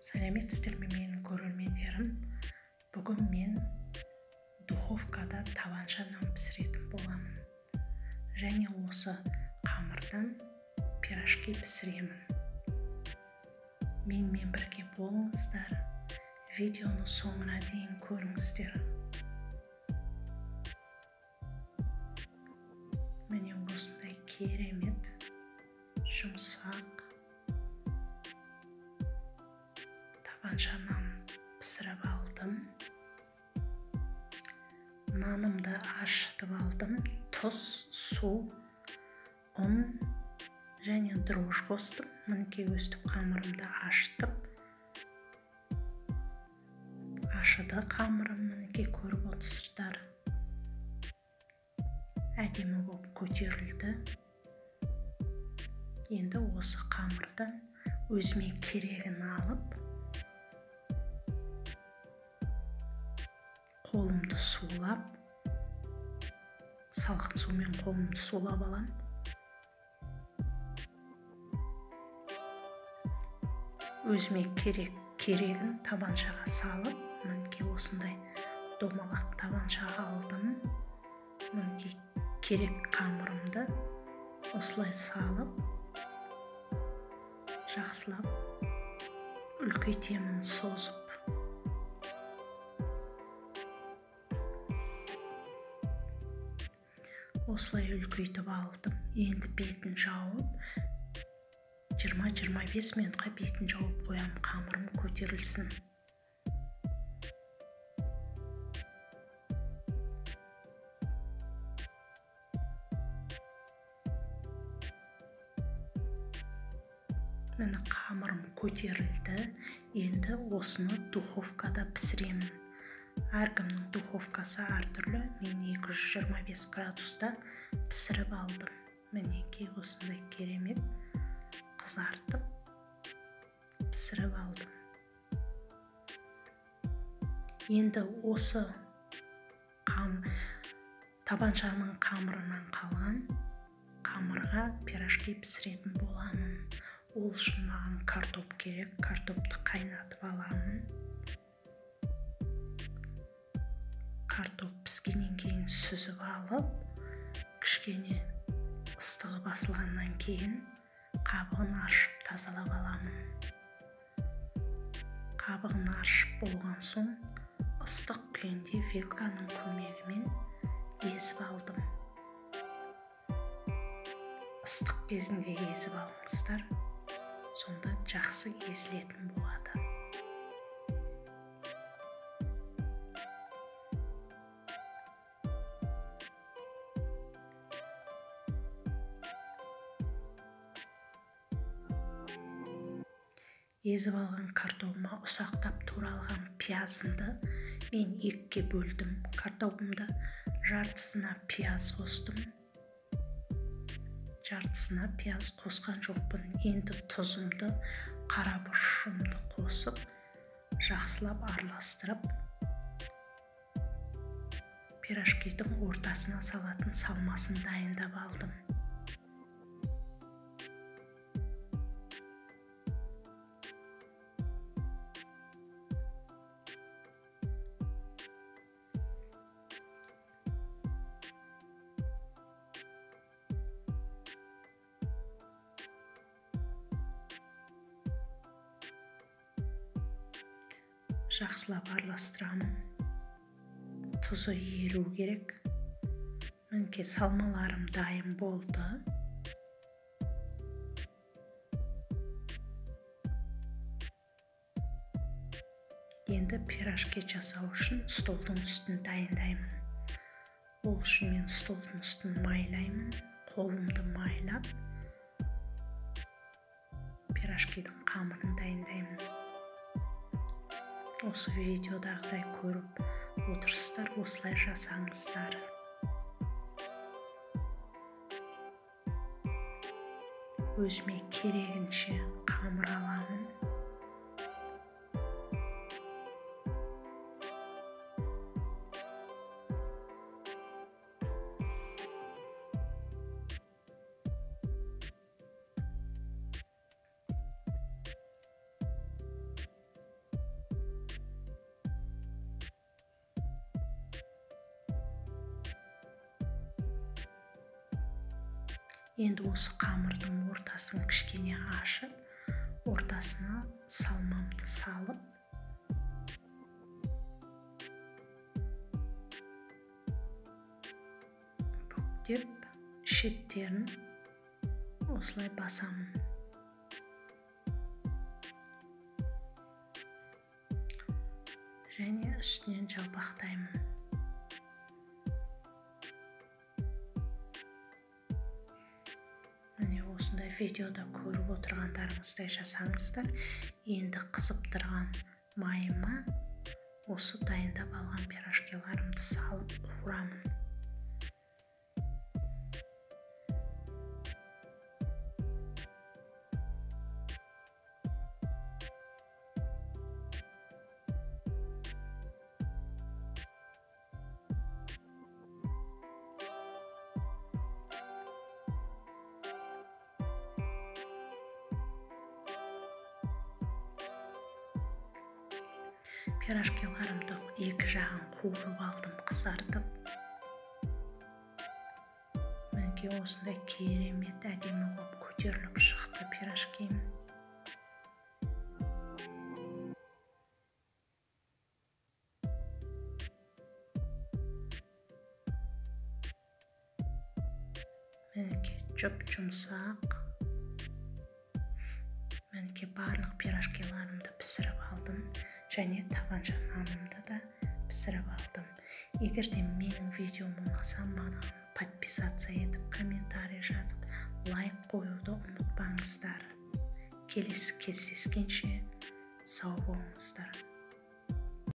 Сәлеметсіздер ме менің көрермендерім? Бүгін мен духовкада табанша нан пісіретін боламын. Және осы қамырдан пирожки пісіремін. Менімен бірге болыңыздар. Видеоны соңына дейін көріңіздер. Міне осындай керемет, жұмсақ табанша нан пісіріп алдым. Нанымды ашытып алдым. Тұз, су, ұн және дрожь қостым. Мінекей өстіп қамырымды ашытып. Ашыды қамырым, мінекей көріп отырсыздар. Әдемі болып көтерілді. Енді осы қамырдан өзіме керегін алып, қолымды сулап, салқын сумен қолымды сулап алам. Өзіме керегін табаншаға салып, мінекей осындай домалақ табанша алдым. Мінекей керек қамырымды осылай салып, жақсылап үлкейтемін, созып. Осылай үлкейтіп алдым. Енді бетін жауып, 20-25 минутқа бетін жауып қоям, қамырым көтерілсін. Мені қамырым көтерілді. Енді осыны духовкада пісіремін. Әркімнің духовкасы әртүрлі. Мен 225 градуста пісіріп алдым. Мінекей осындай керемет қызартып пісіріп алдым. Енді осы табаншаның қамырынан қалған қамырға пирожки пісіретін боламын. Ол үшін маған картоп керек. Картопты қайнатып аламын. Картоп піскеннен кейін сүзіп алып, кішкене ыстығы басылғаннан кейін қабығын аршып тазалап аламын. Қабығын аршып болған соң ыстық күйінде вилканың көмегімен езіп алдым. Ыстық кезінде езіп алыңыздар. Сонда жақсы езілетін болады. Езіп алған картопыма ұсақтап туралған пиязымды мен екіге бөлдім. Картопымды жартысына пияз қостым. Жартысына пияз қосқан жоқпын. Енді тұзымды, қарабұршымды қосып, жақсылап араластырып, пирожкидің ортасына салатын салмасын дайындап алдым. Жақсылап араластырамын. Тұзы еру керек. Мінекей салмаларым дайын болды. Енді пирожки жасау үшін столдың үстін дайындаймын. Ол үшін мен столдың үстін майлаймын. Қолымды майлап, пирожкидің қамырын дайындаймын. Осы видеодағыдай көріп отырсыздар, осылай жасаңыздар. Өзіме керегінше қамыр аламын. Енді осы қамырдың ортасын кішкене ашып, ортасына салмамды салып, бүктеп, шеттерін осылай басамын. Және үстінен жалпақтаймын. Міне осындай видеода көріп отырғандарыңыздай жасаңыздар. Енді қызып тұрған майыма осы дайындап алған пирожкиларымды салып қуырамын. Пирожкиларымды екі жағын қуырып алдым, қызартып. Мінекей осындай керемет әдемі болып көтеріліп шықты пирожким. Мінекей жұп-жұмсақ. Мінекей барлық пирожкиларымды пісіріп алдым. Және табанша нанымды да пісіріп алдым. Егер де менің видеом ұнаса, маған подписаться етіп, комментарий жазып, лайк қоюды ұмытпаңыздар. Келесі кездескенше сау болыңыздар.